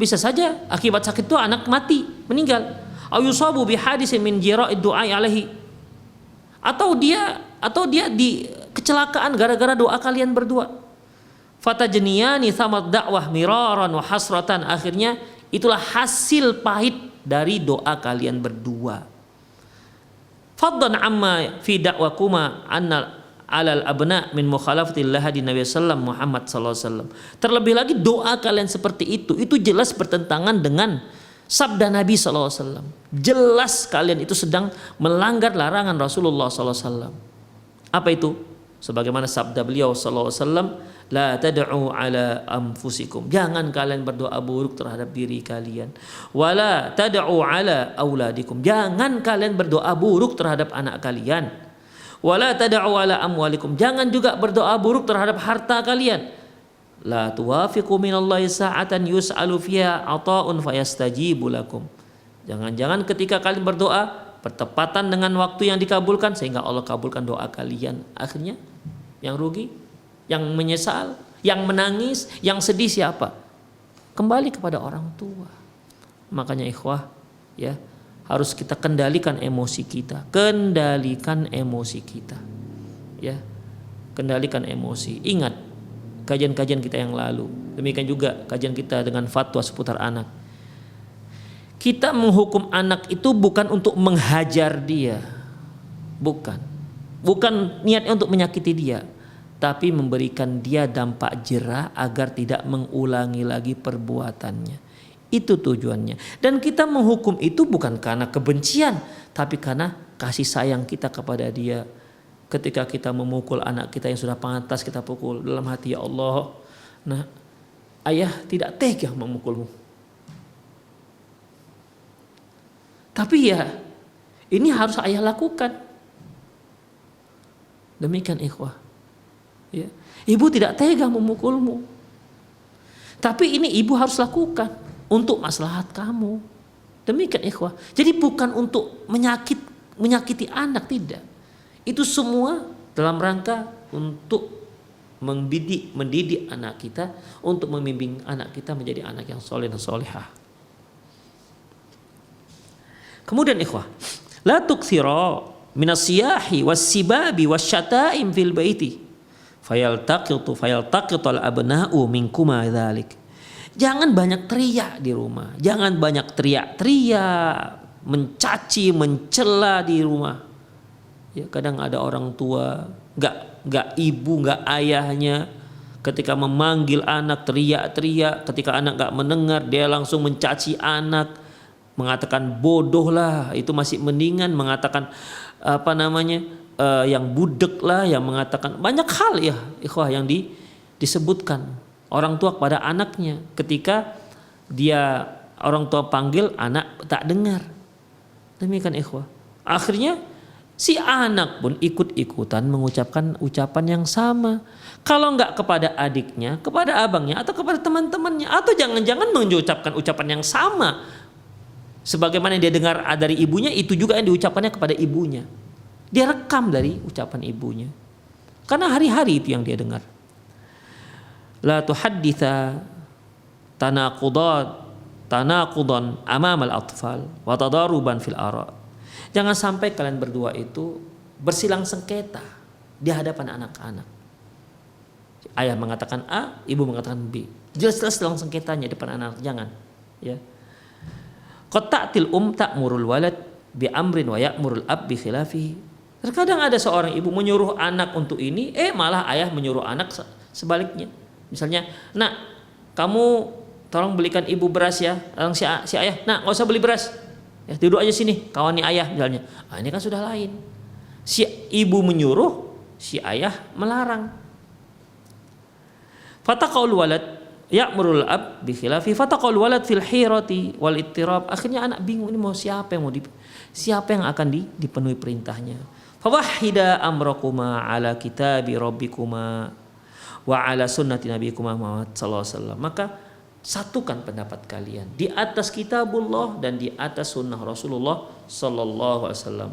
Bisa saja akibat sakit itu anak mati, meninggal. Au yusabu bihadisin min jira'id du'ai alaihi. Atau dia di kecelakaan gara-gara doa kalian berdua. Fatajniyani thamad da'wah miraran wa hasratan. Akhirnya itulah hasil pahit dari doa kalian berdua. Faddan amma fi da'wakuma anna alal abna min mukhalafatillah di Nabi sallam Muhammad sallallahu alaihi wasallam. Terlebih lagi doa kalian seperti itu jelas bertentangan dengan sabda Nabi sallallahu alaihi wasallam. Jelas kalian itu sedang melanggar larangan Rasulullah sallallahu alaihi wasallam. Apa itu? Sebagaimana sabda beliau sallallahu alaihi wasallam, la tad'u ala anfusikum. Jangan kalian berdoa buruk terhadap diri kalian. Wala tad'u ala auladikum. Jangan kalian berdoa buruk terhadap anak kalian. Wala tad'u ala amwalikum. Jangan juga berdoa buruk terhadap harta kalian. La tuwafiqu minallahi sa'atan yus'alu fiha ata'un fayastajibu lakum. Jangan-jangan ketika kalian berdoa bertepatan dengan waktu yang dikabulkan sehingga Allah kabulkan doa kalian. Akhirnya yang rugi, yang menyesal, yang menangis, yang sedih siapa? Kembali kepada orang tua. Makanya ikhwah, ya, harus kita kendalikan emosi kita. Kendalikan emosi kita. Ya. Kendalikan emosi. Ingat kajian-kajian kita yang lalu. Demikian juga kajian kita dengan fatwa seputar anak. Kita menghukum anak itu bukan untuk menghajar dia. Bukan niatnya untuk menyakiti dia, tapi memberikan dia dampak jera agar tidak mengulangi lagi perbuatannya. Itu tujuannya. Dan kita menghukum itu bukan karena kebencian, tapi karena kasih sayang kita kepada dia. Ketika kita memukul anak kita yang sudah pantas kita pukul, dalam hati, ya Allah, nah, ayah tidak tega memukulmu. Tapi ya, ini harus ayah lakukan. Demikian ikhwah. Ya. Ibu tidak tega memukulmu. Tapi ini ibu harus lakukan untuk maslahat kamu. Demikian ikhwah. Jadi bukan untuk menyakiti anak, tidak. Itu semua dalam rangka untuk mendidik anak kita, untuk membimbing anak kita menjadi anak yang soleh dan solehah. Kemudian ikhwah, la tukthira minas siyahi was sibabi was syata'im fil baiti fayaltaqitu al abna'u minkuma dzalik. Jangan banyak teriak di rumah, jangan banyak teriak-teriak, mencaci, mencela di rumah. Ya, kadang ada orang tua nggak ibu, nggak ayahnya, ketika memanggil anak teriak-teriak, ketika anak nggak mendengar dia langsung mencaci anak, mengatakan bodoh lah, itu masih mendingan mengatakan yang budek lah, yang mengatakan banyak hal ya ikhwah yang disebutkan orang tua kepada anaknya ketika dia orang tua panggil anak tak dengar. Demikian ikhwah. Akhirnya si anak pun ikut-ikutan mengucapkan ucapan yang sama. Kalau enggak kepada adiknya, kepada abangnya, atau kepada teman-temannya, atau jangan-jangan mengucapkan ucapan yang sama sebagaimana yang dia dengar dari ibunya, itu juga yang diucapkannya kepada ibunya. Dia rekam dari ucapan ibunya. Karena hari-hari itu yang dia dengar. La tuhadditha tanaqudan amamal atfal wa tadaruban fil ara'. Jangan sampai kalian berdua itu bersilang sengketa di hadapan anak-anak. Ayah mengatakan A, ibu mengatakan B. Jelas-jelas silang sengketanya di depan anak, jangan. Ya. Qata'til ta'murul walad bi amrin wa ya'murul ab bi khilafihi. Terkadang ada seorang ibu menyuruh anak untuk ini, malah ayah menyuruh anak sebaliknya. Misalnya, nak, kamu tolong belikan ibu beras ya. Langsung si ayah, nak, nggak usah beli beras. Ya, duduk aja sini, kawani ayah misalnya. Ini kan sudah lain. Si ibu menyuruh, si ayah melarang. Fataqaul walad ya'murul ab bi khilafi fataqaul walad fil hirati wal ittirab. Akhirnya anak bingung, ini mau siapa yang akan dipenuhi perintahnya. Fawahhida amrakuma ala kitabi rabbikuma wa ala sunnati nabiyikuma Muhammad sallallahu alaihi wasallam. Maka satukan pendapat kalian di atas kitabullah dan di atas sunnah Rasulullah sallallahu alaihi wasallam.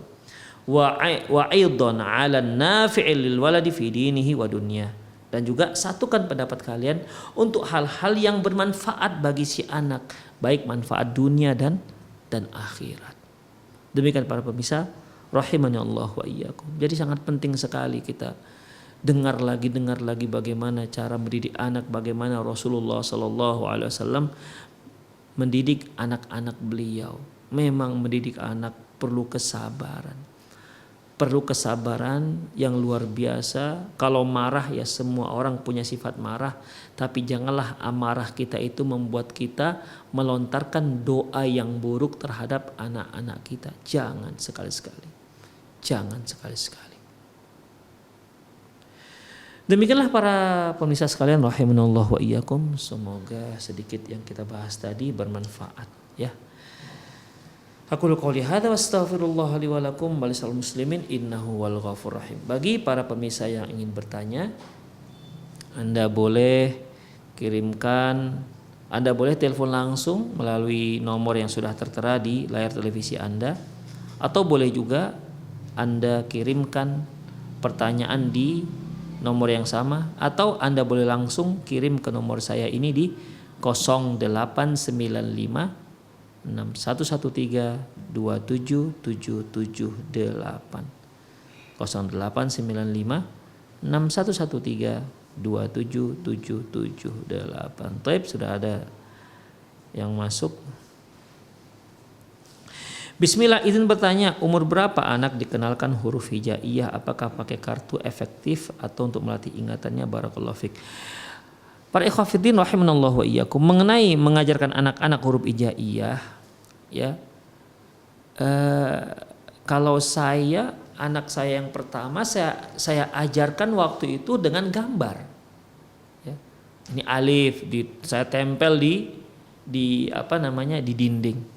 Wa aidan 'ala nafi'il lil waladi fi dinihi wa dunya. Dan juga satukan pendapat kalian untuk hal-hal yang bermanfaat bagi si anak, baik manfaat dunia dan akhirat. Demikian para pemirsa rahimani Allah wa iyyakum. Jadi sangat penting sekali kita dengar lagi bagaimana cara mendidik anak, bagaimana Rasulullah sallallahu alaihi wasallam mendidik anak-anak beliau. Memang mendidik anak perlu kesabaran. Perlu kesabaran yang luar biasa. Kalau marah ya semua orang punya sifat marah, tapi janganlah amarah kita itu membuat kita melontarkan doa yang buruk terhadap anak-anak kita. Jangan sekali-sekali. Jangan sekali-sekali. Demikianlah para pemirsa sekalian rahimanallah wa iyyakum. Semoga sedikit yang kita bahas tadi bermanfaat ya. Aku qouli hadza wa astaghfirullah li wa lakum walisal muslimin innahu wal ghafur rahim. Bagi para pemirsa yang ingin bertanya, Anda boleh telepon langsung melalui nomor yang sudah tertera di layar televisi Anda, atau boleh juga Anda kirimkan pertanyaan di nomor yang sama, atau Anda boleh langsung kirim ke nomor saya ini di 0895 6113 27778 0895 6113 27778. Taib, sudah ada yang masuk. Bismillah, izin bertanya, umur berapa anak dikenalkan huruf hijaiyah? Apakah pakai kartu efektif atau untuk melatih ingatannya? Barakallahu fik. Para ikhwatiddin rahimanallahu wa iyyakum, mengenai mengajarkan anak-anak huruf hijaiyah ya, kalau anak saya yang pertama saya ajarkan waktu itu dengan gambar ya. Ini alif saya tempel di dinding.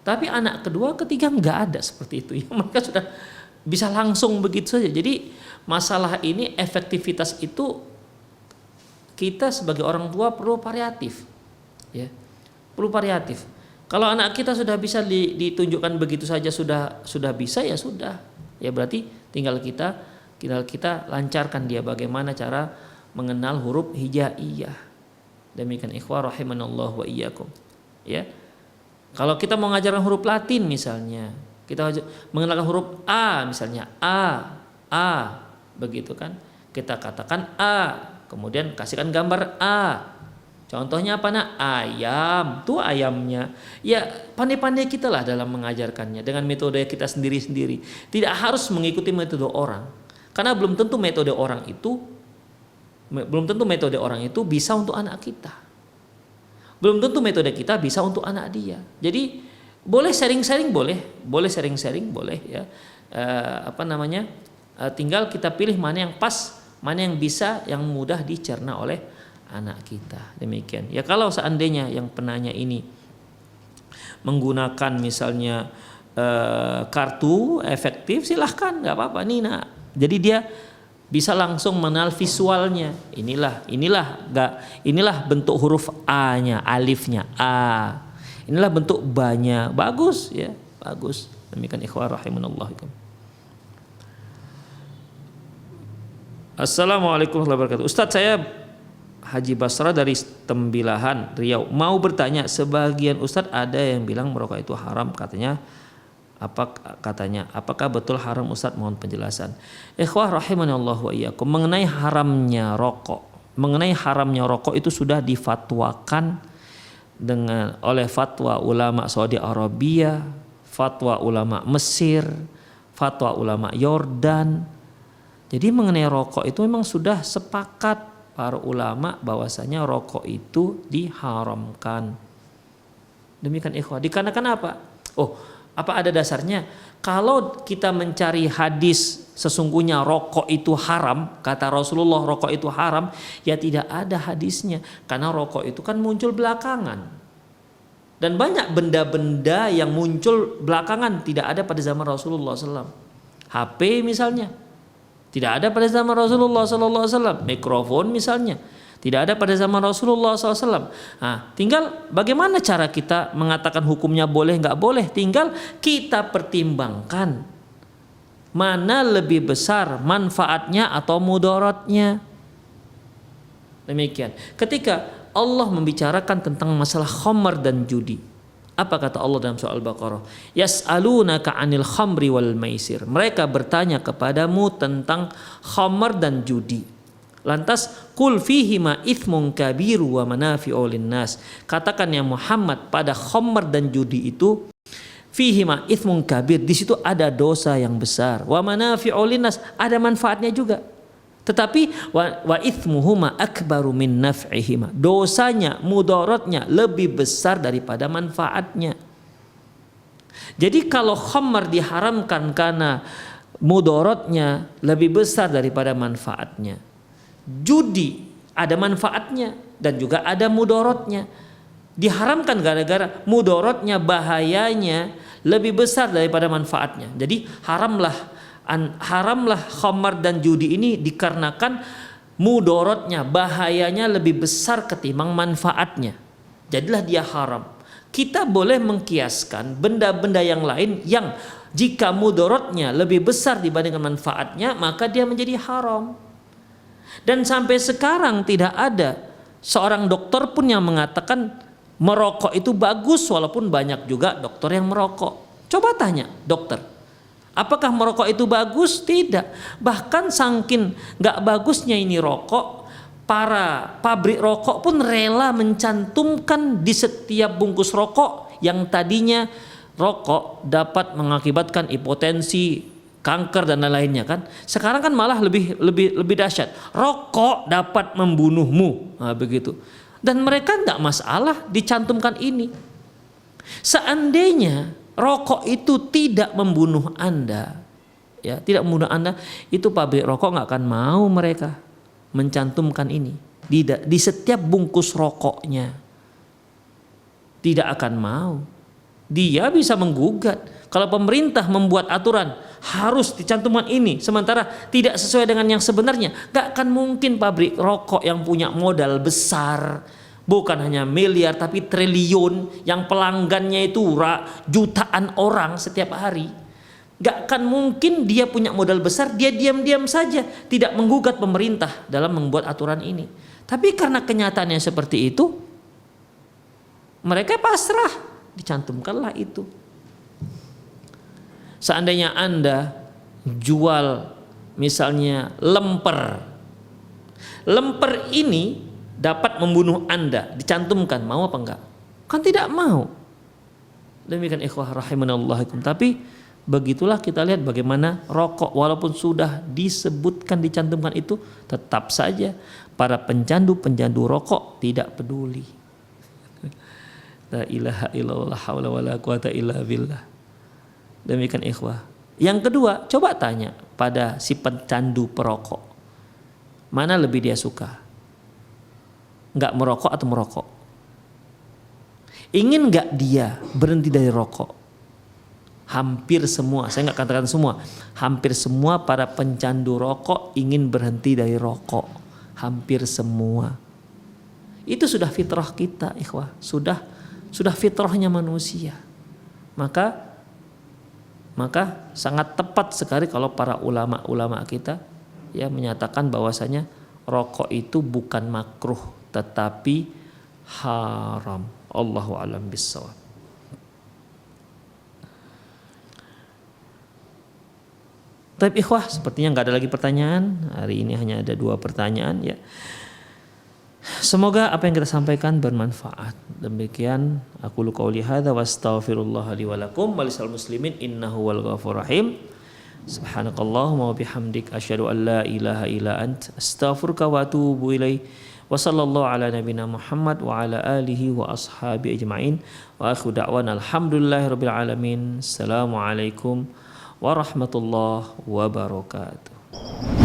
Tapi anak kedua, ketiga nggak ada seperti itu ya. Mereka sudah bisa langsung begitu saja. Jadi masalah ini efektivitas itu kita sebagai orang tua perlu variatif ya. Perlu variatif. Kalau anak kita sudah bisa ditunjukkan begitu saja sudah bisa, ya sudah. Ya berarti tinggal kita kita lancarkan dia bagaimana cara mengenal huruf hijaiyah. Demikian ikhwah rahimanallah wa iyyakum. Ya. Kalau kita mau ngajarkan huruf Latin misalnya, kita mengenalkan huruf A misalnya, A, begitu kan? Kita katakan A, kemudian kasihkan gambar A. Contohnya apa nak? Ayam, tuh ayamnya. Ya pandai-pandai kita lah dalam mengajarkannya dengan metode kita sendiri-sendiri. Tidak harus mengikuti metode orang, karena belum tentu metode orang itu bisa untuk anak kita. Belum tentu metode kita bisa untuk anak dia. Jadi boleh sharing-sharing boleh ya. Tinggal kita pilih mana yang pas, mana yang bisa, yang mudah dicerna oleh anak kita. Demikian. Ya kalau seandainya yang penanya ini menggunakan misalnya kartu efektif, silahkan, nggak apa-apa nih nak. Jadi dia bisa langsung mengenal visualnya. Inilah bentuk huruf A-nya, alifnya A. Inilah bentuk ba-nya. Bagus ya, bagus. Demikian ikhwah rahimanallah. Assalamualaikum warahmatullahi wabarakatuh. Ustadz, saya Haji Basra dari Tembilahan, Riau. Mau bertanya, sebagian Ustadz ada yang bilang merokok itu haram, katanya apakah betul haram Ustadz? Mohon penjelasan. Ikhwah rahimanallah wa iyyakum, mengenai haramnya rokok itu sudah difatwakan oleh fatwa ulama Saudi Arabia, fatwa ulama Mesir, fatwa ulama Yordan. Jadi mengenai rokok itu memang sudah sepakat para ulama bahwasanya rokok itu diharamkan. Demikian ikhwah. Dikarenakan apa? Apa ada dasarnya? Kalau kita mencari hadis sesungguhnya rokok itu haram, kata Rasulullah rokok itu haram, ya tidak ada hadisnya. Karena rokok itu kan muncul belakangan. Dan banyak benda-benda yang muncul belakangan tidak ada pada zaman Rasulullah SAW. HP misalnya, tidak ada pada zaman Rasulullah SAW. Mikrofon misalnya, tidak ada pada zaman Rasulullah SAW. Nah, tinggal bagaimana cara kita mengatakan hukumnya boleh nggak boleh. Tinggal kita pertimbangkan mana lebih besar manfaatnya atau mudaratnya. Demikian. Ketika Allah membicarakan tentang masalah khamr dan judi, apa kata Allah dalam surah Al-Baqarah? Yas'alunaka 'anil khamri wal maisir. Mereka bertanya kepadamu tentang khamr dan judi. Lantas qul fihima itsmun kabiru wa manafi'u linnas. Katakan ya Muhammad, pada khamr dan judi itu fihima itsmun kabir, di situ ada dosa yang besar. Wa manafi'u linnas, ada manfaatnya juga. Tetapi wa itsmuhuma akbaru min naf'ihima. Dosanya, mudaratnya lebih besar daripada manfaatnya. Jadi kalau khamr diharamkan karena mudaratnya lebih besar daripada manfaatnya, judi ada manfaatnya dan juga ada mudaratnya. Diharamkan gara-gara mudaratnya, bahayanya lebih besar daripada manfaatnya. Jadi haramlah khamr dan judi ini dikarenakan mudaratnya, bahayanya lebih besar ketimbang manfaatnya. Jadilah dia haram. Kita boleh mengkiaskan benda-benda yang lain yang jika mudaratnya lebih besar dibandingkan manfaatnya, maka dia menjadi haram. Dan sampai sekarang tidak ada seorang dokter pun yang mengatakan merokok itu bagus, walaupun banyak juga dokter yang merokok. Coba tanya dokter, apakah merokok itu bagus? Tidak. Bahkan saking gak bagusnya ini rokok, para pabrik rokok pun rela mencantumkan di setiap bungkus rokok yang tadinya rokok dapat mengakibatkan hipotensi, kanker dan lain-lainnya kan. Sekarang kan malah lebih dahsyat. Rokok dapat membunuhmu. Nah, begitu. Dan mereka enggak masalah dicantumkan ini. Seandainya rokok itu tidak membunuh Anda, ya, tidak membunuh Anda, itu pabrik rokok enggak akan mau mereka mencantumkan ini di setiap bungkus rokoknya. Tidak akan mau. Dia bisa menggugat. Kalau pemerintah membuat aturan harus dicantumkan ini, sementara tidak sesuai dengan yang sebenarnya, gak akan mungkin pabrik rokok yang punya modal besar, bukan hanya miliar tapi triliun, yang pelanggannya itu jutaan orang setiap hari, Gak akan mungkin dia punya modal besar, dia diam-diam saja tidak menggugat pemerintah dalam membuat aturan ini. Tapi karena kenyataannya seperti itu, mereka pasrah, dicantumkanlah itu. Seandainya Anda jual misalnya lemper, lemper ini dapat membunuh Anda, dicantumkan, mau apa enggak? Kan tidak mau. Demikian ikhwah rahimanallahu. Tapi begitulah kita lihat bagaimana rokok walaupun sudah disebutkan dicantumkan itu, tetap saja para pencandu rokok tidak peduli. La ilaha illallah haula wala quwata illa billah. Demikian ikhwah. Yang kedua, coba tanya pada si pencandu perokok, mana lebih dia suka? Enggak merokok atau merokok? Ingin enggak dia berhenti dari rokok? Hampir semua, saya nggak katakan semua, hampir semua para pencandu rokok ingin berhenti dari rokok. Hampir semua. Itu sudah fitrah kita, ikhwah. Sudah fitrahnya manusia. Maka sangat tepat sekali kalau para ulama kita ya menyatakan bahwasanya rokok itu bukan makruh tetapi haram. Allahu a'lam bissawab. Tapi ikhwah, sepertinya nggak ada lagi pertanyaan. Hari ini hanya ada 2 pertanyaan ya. Semoga apa yang kita sampaikan bermanfaat. Demikian aku qouli hadza wa astaghfirullah li wa lakum wa lisal muslimin innahu wal ghafurur rahim. Subhanakallahumma wa bihamdik asyhadu an la ilaha illa ant astaghfiruka wa atubu ilaik. Wa sallallahu ala nabiyyina Muhammad wa ala alihi wa ashabi ajmain. Wa akhiru da'wana alhamdulillahirabbil alamin. Assalamualaikum warahmatullahi wabarakatuh.